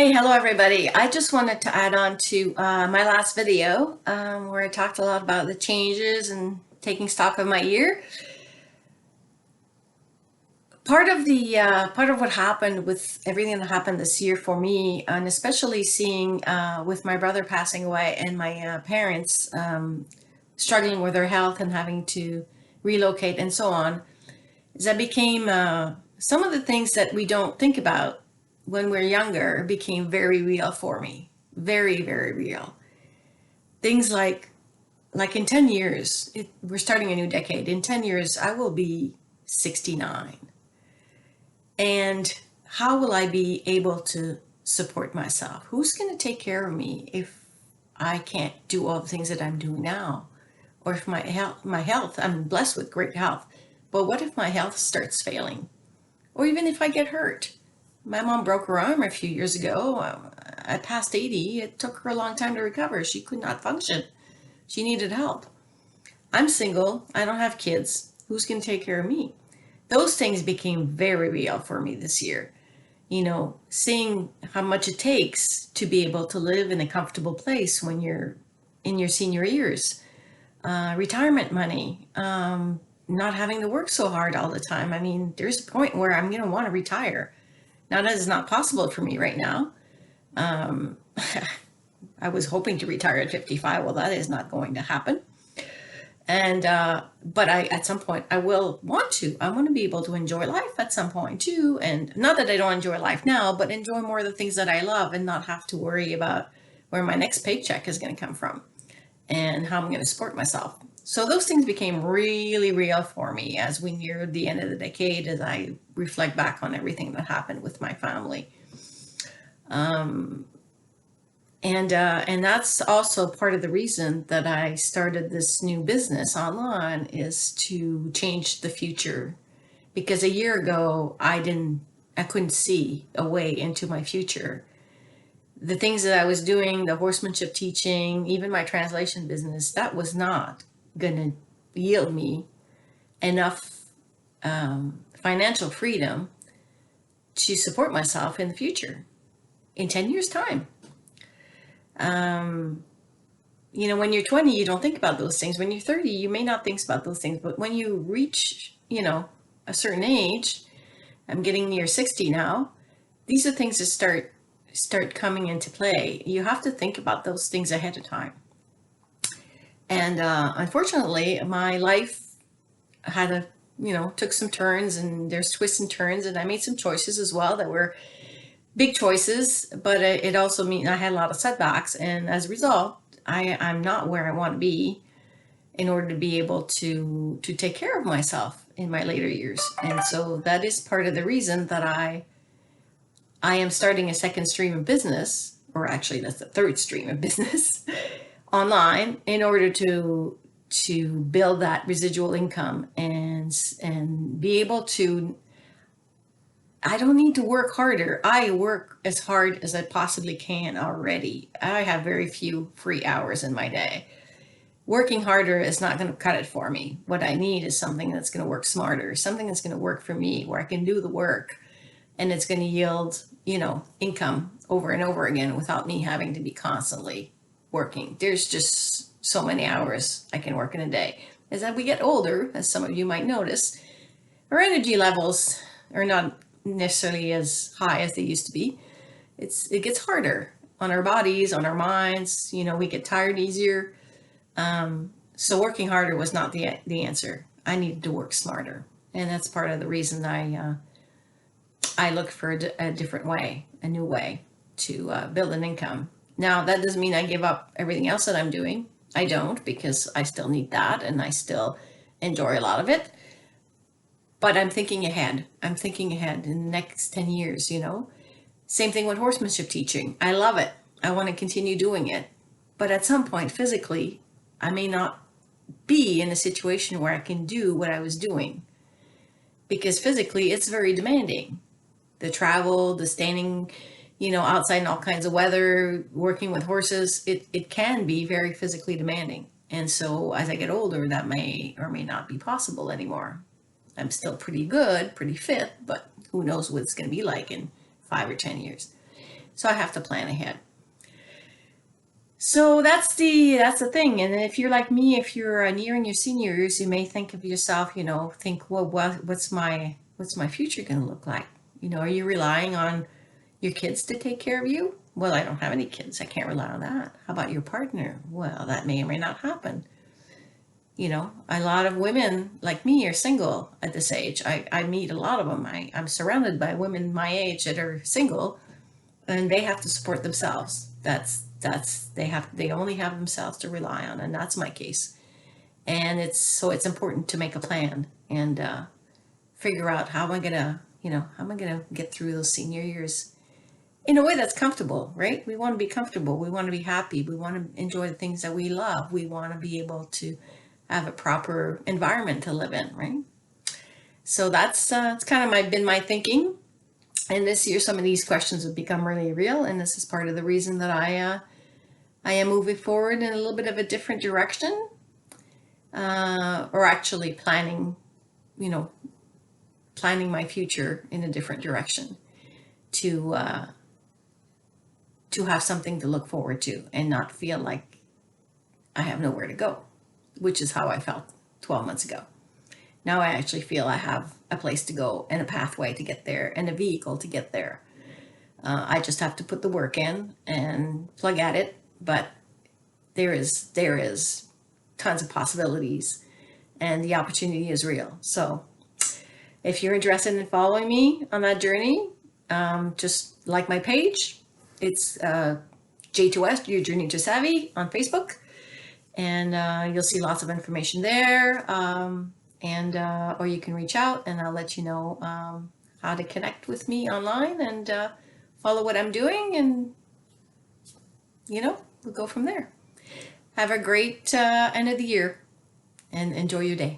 Hey, hello everybody. I just wanted to add on to my last video where I talked a lot about the changes and taking stock of my year. Part of what happened with everything that happened this year for me, and especially seeing with my brother passing away and my parents struggling with their health and having to relocate and so on, is that became some of the things that we don't think about when we're younger became very real for me. Very, very real. Things like in 10 years, we're starting a new decade. In 10 years, I will be 69. And how will I be able to support myself? Who's going to take care of me if I can't do all the things that I'm doing now? Or if my health, I'm blessed with great health, but what if my health starts failing? Or even if I get hurt? My mom broke her arm a few years ago. I passed 80. It took her a long time to recover. She could not function. She needed help. I'm single. I don't have kids. Who's going to take care of me? Those things became very real for me this year. Seeing how much it takes to be able to live in a comfortable place when you're in your senior years. Retirement money, not having to work so hard all the time. I mean, there's a point where I'm going to want to retire. Now, that is not possible for me right now. Um, I was hoping to retire at 55. Well, that is not going to happen. And but at some point, I will want to. I want to be able to enjoy life at some point too. And not that I don't enjoy life now, but enjoy more of the things that I love and not have to worry about where my next paycheck is going to come from and how I'm going to support myself. So those things became really real for me as we neared the end of the decade, as I reflect back on everything that happened with my family. And that's also part of the reason that I started this new business online, is to change the future. Because a year ago, I couldn't see a way into my future. The things that I was doing, the horsemanship teaching, even my translation business, that was not going to yield me enough financial freedom to support myself in the future in 10 years' time. When you're 20, you don't think about those things. When you're 30, you may not think about those things. But when you reach, a certain age, I'm getting near 60 now, these are things that start coming into play. You have to think about those things ahead of time. And unfortunately, my life took some turns, and there's twists and turns, and I made some choices as well that were big choices, but it also means I had a lot of setbacks. And as a result, I'm not where I want to be in order to be able to take care of myself in my later years. And so that is part of the reason that I am starting a second stream of business, or actually that's the third stream of business online, in order to build that residual income and be able to. I don't need to work harder. I work as hard as I possibly can already. I have very few free hours in my day. Working harder is not going to cut it for me. What I need is something that's going to work smarter, something that's going to work for me, where I can do the work and it's going to yield, income over and over again without me having to be constantly working. There's just so many hours I can work in a day. As we get older, as some of you might notice, our energy levels are not necessarily as high as they used to be. It gets harder on our bodies, on our minds. We get tired easier. So working harder was not the answer. I needed to work smarter, and that's part of the reason I looked for a different way, a new way to build an income. Now, that doesn't mean I give up everything else that I'm doing. I don't, because I still need that, and I still enjoy a lot of it. But I'm thinking ahead. I'm thinking ahead in the next 10 years, Same thing with horsemanship teaching. I love it. I want to continue doing it. But at some point, physically, I may not be in a situation where I can do what I was doing. Because physically, it's very demanding. The travel, the standing, outside in all kinds of weather, working with horses, it can be very physically demanding. And so as I get older, that may or may not be possible anymore. I'm still pretty good, pretty fit, but who knows what it's going to be like in 5 or 10 years. So I have to plan ahead. So that's the thing. And if you're like me, if you're nearing your senior years, you may think of yourself, think, well, what's my future going to look like? Are you relying on your kids to take care of you? Well, I don't have any kids. I can't rely on that. How about your partner? Well, that may or may not happen. A lot of women like me are single at this age. I meet a lot of them. I'm surrounded by women my age that are single, and they have to support themselves. They only have themselves to rely on, and that's my case. And it's important to make a plan and figure out how am I gonna get through those senior years in a way that's comfortable, right? We want to be comfortable. We want to be happy. We want to enjoy the things that we love. We want to be able to have a proper environment to live in, right? So it's kind of been my thinking. And this year, some of these questions have become really real, and this is part of the reason that I am moving forward in a little bit of a different direction, or actually you know, planning my future in a different direction to have something to look forward to and not feel like I have nowhere to go, which is how I felt 12 months ago. Now I actually feel I have a place to go and a pathway to get there and a vehicle to get there. I just have to put the work in and plug at it, but there is tons of possibilities and the opportunity is real. So if you're interested in following me on that journey, just like my page. It's J2S, Your Journey to Savvy on Facebook. And you'll see lots of information there. Or you can reach out and I'll let you know how to connect with me online and follow what I'm doing. And, we'll go from there. Have a great end of the year and enjoy your day.